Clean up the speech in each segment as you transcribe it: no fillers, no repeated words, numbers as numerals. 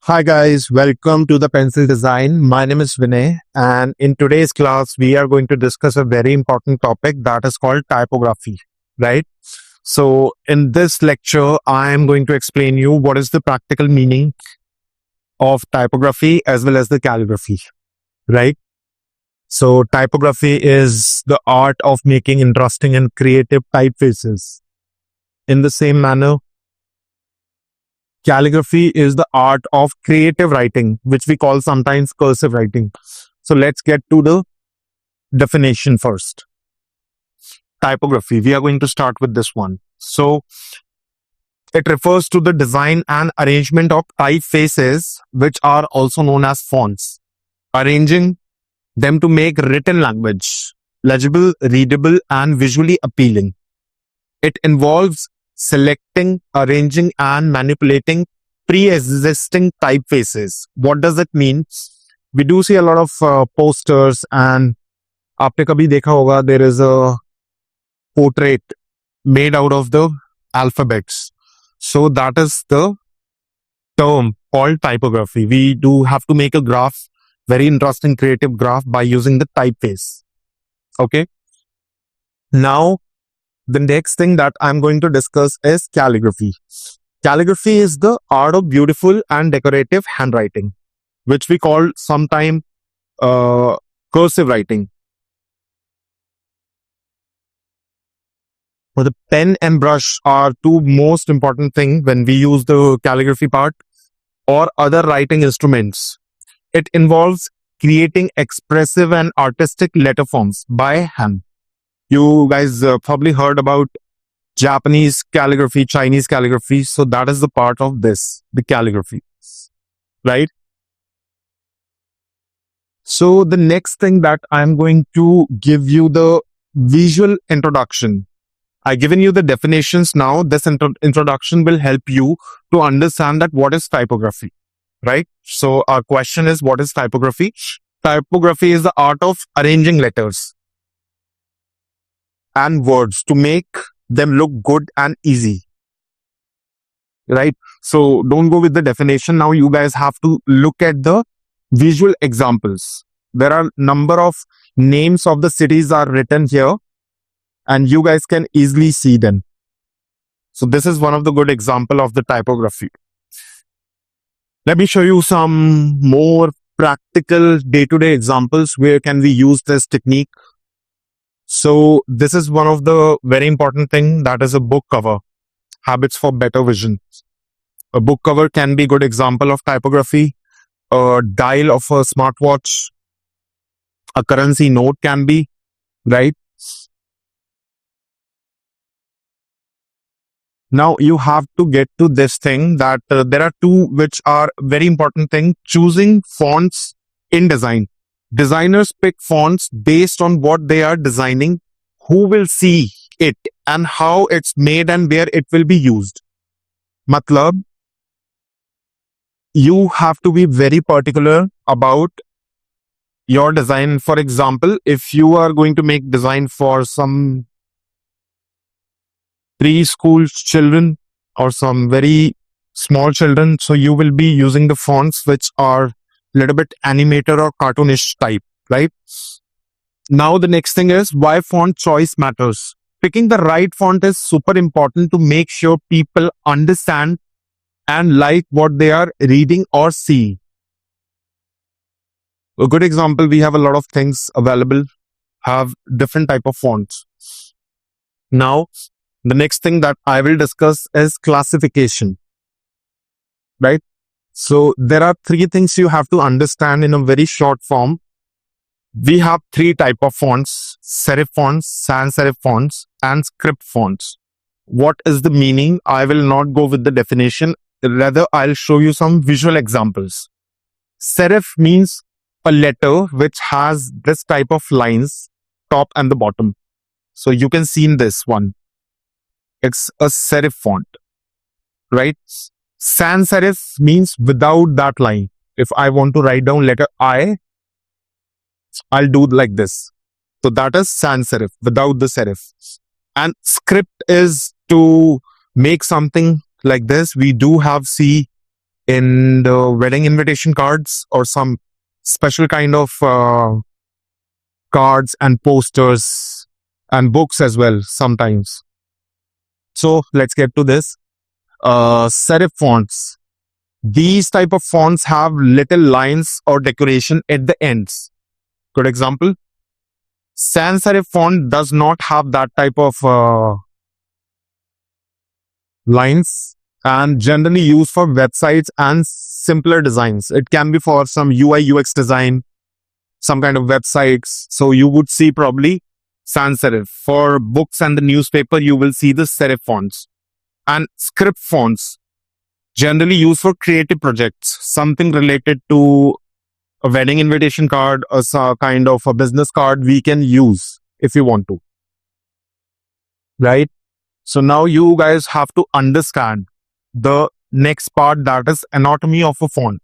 Hi guys, welcome to the Pencil Design. My name is Vinay, and in today's class we are going to discuss a very important topic that is called typography, right? So in this lecture I am going to explain you what is the practical meaning of typography as well as the calligraphy, right? So typography is the art of making interesting and creative typefaces. In the same manner, calligraphy is the art of creative writing, which we call sometimes cursive writing. So let's get to the definition first. Typography, we are going to start with this one. So it refers to the design and arrangement of typefaces, which are also known as fonts, arranging them to make written language legible, readable, and visually appealing. It involves selecting, arranging, and manipulating pre-existing typefaces. What does it mean? We do see a lot of posters, and आपने कभी देखा होगा there is a portrait made out of the alphabets. So that is the term called typography. We do have to make a graph, very interesting creative graph by using the typeface. Okay. Now, the next thing that I'm going to discuss is calligraphy. Calligraphy is the art of beautiful and decorative handwriting, which we call sometime cursive writing. So the pen and brush are two most important things when we use the calligraphy part or other writing instruments. It involves creating expressive and artistic letter forms by hand. You guys probably heard about Japanese calligraphy, Chinese calligraphy. So that is the part of this, the calligraphy, right? So the next thing that I'm going to give you the visual introduction. I've given you the definitions now. This introduction will help you to understand that what is typography, right? So our question is, what is typography? Typography is the art of arranging letters and words to make them look good and easy, right? So don't go with the definition. Now you guys have to look at the visual examples. There are number of names of the cities are written here, and you guys can easily see them. So this is one of the good example of the typography. Let me show you some more practical day-to-day examples where can we use this technique. So this is one of the very important thing, that is a book cover, habits for better vision. A book cover can be a good example of typography. A dial of a smartwatch, a currency note can be, right? Now you have to get to this thing that there are two which are very important thing, choosing fonts in design. Designers pick fonts based on what they are designing, who will see it, and how it's made and where it will be used. Matlab, you have to be very particular about your design. For example, if you are going to make design for some preschool children or some very small children, so you will be using the fonts which are little bit animated or cartoonish type, right? Now the next thing is why font choice matters. Picking the right font is super important to make sure people understand and like what they are reading or seeing. A good example, we have a lot of things available, have different type of fonts. Now, the next thing that I will discuss is classification, right? So there are three things you have to understand in a very short form. We have three type of fonts: serif fonts, sans serif fonts, and script fonts. What is the meaning? I will not go with the definition. Rather, I'll show you some visual examples. Serif means a letter which has this type of lines, top and the bottom. So you can see in this one, it's a serif font, right? Sans serif means without that line. If I want to write down letter I, I'll do like this. So that is sans serif, without the serif. And script is to make something like this. We do have see in the wedding invitation cards or some special kind of cards and posters and books as well sometimes. So let's get to this. Serif fonts. These type of fonts have little lines or decoration at the ends. Good example. Sans serif font does not have that type of lines and generally used for websites and simpler designs. It can be for some UI UX design, some kind of websites. So you would see probably sans serif. For books and the newspaper, you will see the serif fonts. And script fonts, generally used for creative projects, something related to a wedding invitation card or some kind of a business card we can use if you want to. Right? So now you guys have to understand the next part, that is anatomy of a font.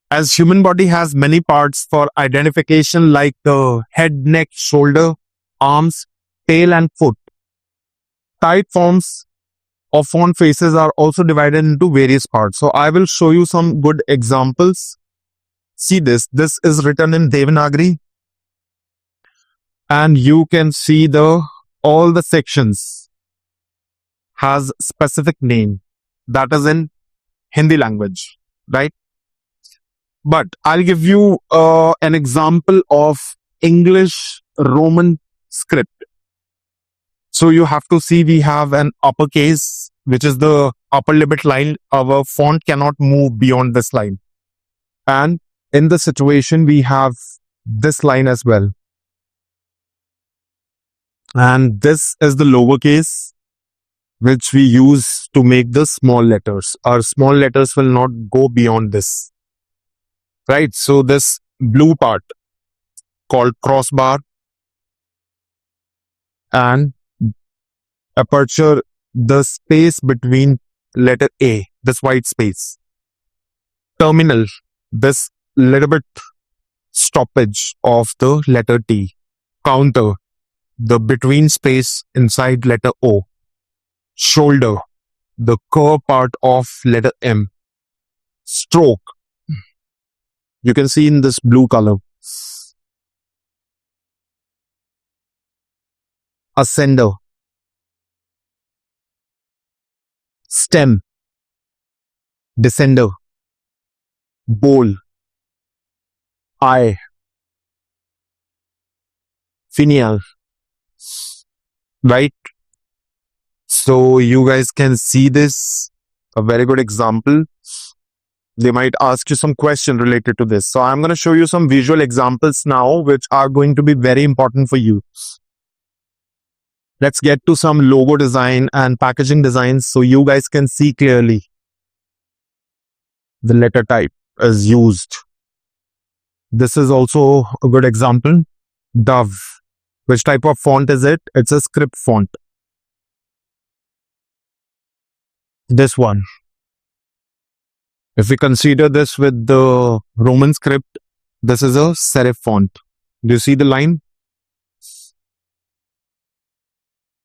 As human body has many parts for identification like the head, neck, shoulder, arms, tail and foot. Type forms of font faces are also divided into various parts. So I will show you some good examples. See this. This is written in Devanagari. And you can see all the sections has specific name that is in Hindi language, right? But I'll give you an example of English Roman script. So you have to see we have an uppercase, which is the upper limit line. Our font cannot move beyond this line. And in the situation, we have this line as well. And this is the lowercase, which we use to make the small letters. Our small letters will not go beyond this. Right? So this blue part called crossbar and aperture, the space between letter A, this white space. Terminal, this little bit stoppage of the letter T. Counter, the between space inside letter O. Shoulder, the curve part of letter M. Stroke, you can see in this blue color. Ascender, stem, descender, bowl, eye, finial, right? So you guys can see this, a very good example. They might ask you some question related to this. So I'm going to show you some visual examples now, which are going to be very important for you. Let's get to some logo design and packaging designs so you guys can see clearly the letter type is used. This is also a good example. Dove. Which type of font is it? It's a script font. This one. If we consider this with the Roman script, this is a serif font. Do you see the line?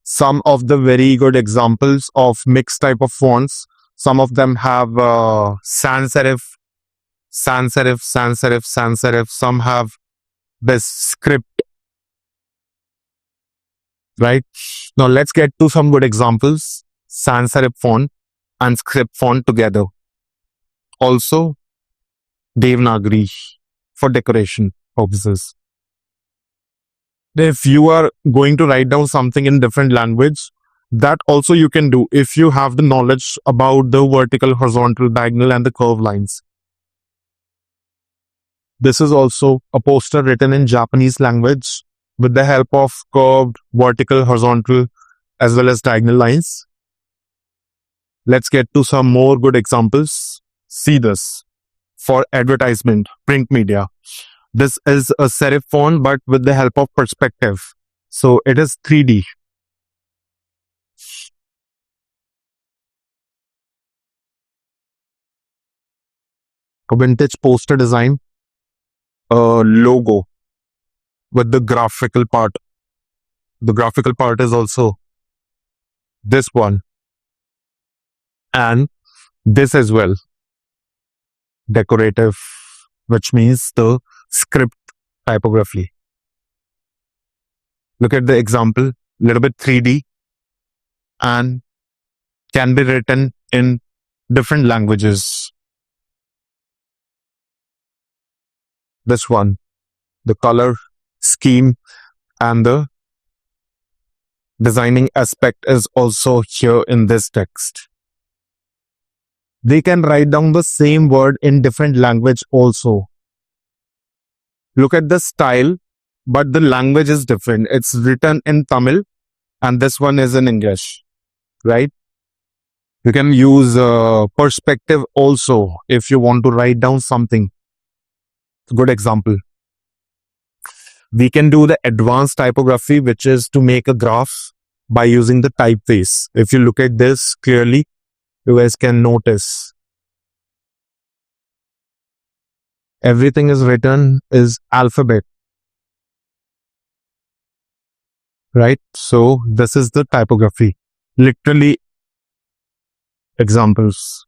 Some of the very good examples of mixed type of fonts. Some of them have sans serif, sans serif, sans serif, sans serif. Some have this script. Right? Now let's get to some good examples. Sans serif font and script font together. Also, Devanagari for decoration purposes. If you are going to write down something in different language, that also you can do if you have the knowledge about the vertical, horizontal, diagonal and the curve lines. This is also a poster written in Japanese language with the help of curved, vertical, horizontal as well as diagonal lines. Let's get to some more good examples. See this for advertisement, print media. This is a serif font, but with the help of perspective. So it is 3D. A vintage poster design, a logo with the graphical part. The graphical part is also this one. And This as well, decorative, which means the script typography. Look at the example, little bit 3D and can be written in different languages. This one, the color scheme and the designing aspect is also here in this text. They can write down the same word in different language also. Look at the style, but the language is different. It's written in Tamil and this one is in English, right? You can use perspective also if you want to write down something. Good example. We can do the advanced typography, which is to make a graph by using the typeface. If you look at this clearly, you guys can notice everything is written is alphabet, right? So this is the typography. Literally examples,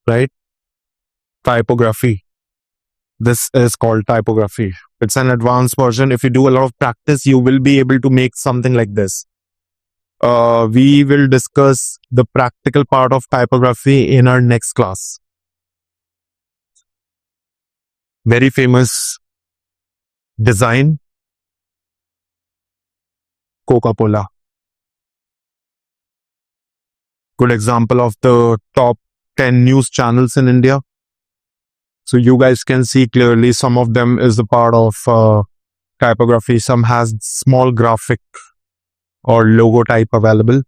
right? Typography. This is called typography. It's an advanced version. If you do a lot of practice, you will be able to make something like this. We will discuss the practical part of typography in our next class. Very famous design, Coca-Cola. Good example of the top 10 news channels in India. So you guys can see clearly some of them is a part of typography. Some has small graphic or logo type available.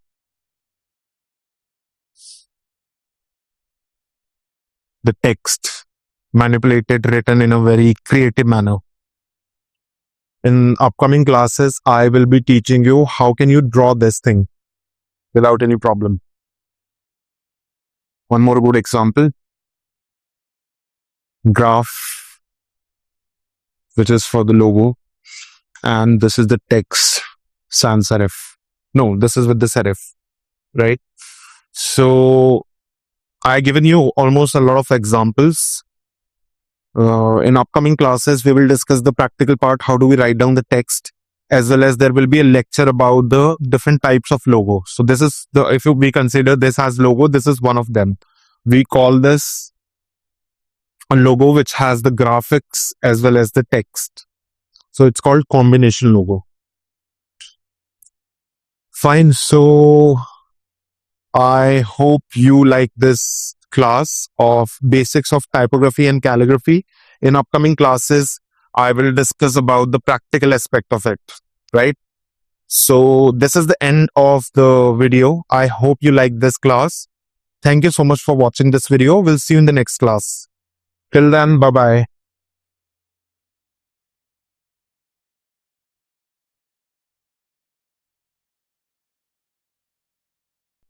The text manipulated, written in a very creative manner. In upcoming classes, I will be teaching you how can you draw this thing without any problem. One more good example. Graph, which is for the logo, and this is the text sans serif. No, this is with the serif, right? So I given you almost a lot of examples. In upcoming classes, we will discuss the practical part. How do we write down the text, as well as there will be a lecture about the different types of logo. So this is the, if we consider this as logo, this is one of them. We call this a logo which has the graphics as well as the text. So it's called combination logo. Fine. So I hope you like this class of basics of typography and calligraphy. In upcoming classes, I will discuss about the practical aspect of it, right? So this is the end of the video. I hope you like this class. Thank you so much for watching this video. We'll see you in the next class. Till then, bye-bye.